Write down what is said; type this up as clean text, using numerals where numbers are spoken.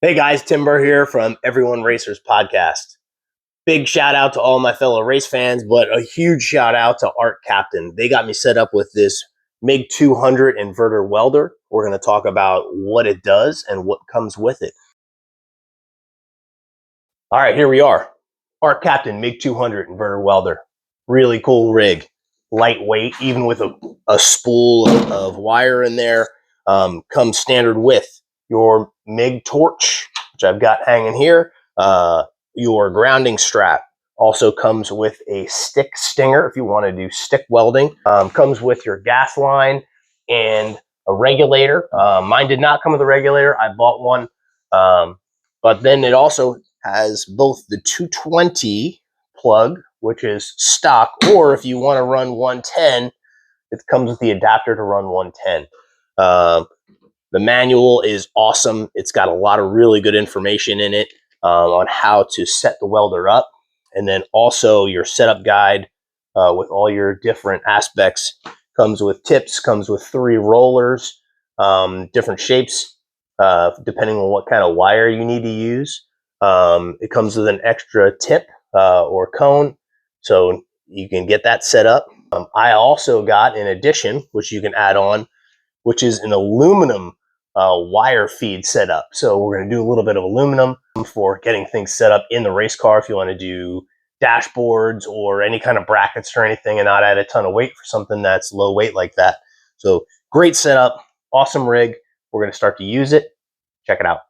Hey guys, Tim Burr here from Everyone Racers Podcast. Big shout out to all my fellow race fans, but a huge shout out to Arccaptain. They got me set up with this MIG200 inverter welder. We're going to talk about what it does and what comes with it. All right, here we are. Arccaptain MIG200 inverter welder. Really cool rig. Lightweight, even with a spool of wire in there. Comes standard with your MIG torch, which I've got hanging here. Your grounding strap also comes with a stick stinger if you want to do stick welding. Comes with your gas line and a regulator. Mine did not come with a regulator. I bought one. But then it also has both the 220 plug, which is stock, or if you want to run 110, it comes with the adapter to run 110. The manual is awesome. It's got a lot of really good information in it on how to set the welder up. And then also your setup guide with all your different aspects. Comes with tips, comes with 3 rollers, different shapes, depending on what kind of wire you need to use. It comes with an extra tip or cone, so you can get that set up. I also got an addition, which you can add on, which is an aluminum wire feed setup. So we're going to do a little bit of aluminum for getting things set up in the race car if you want to do dashboards or any kind of brackets or anything and not add a ton of weight for something that's low weight like that. So great setup, awesome rig. We're going to start to use it. Check it out.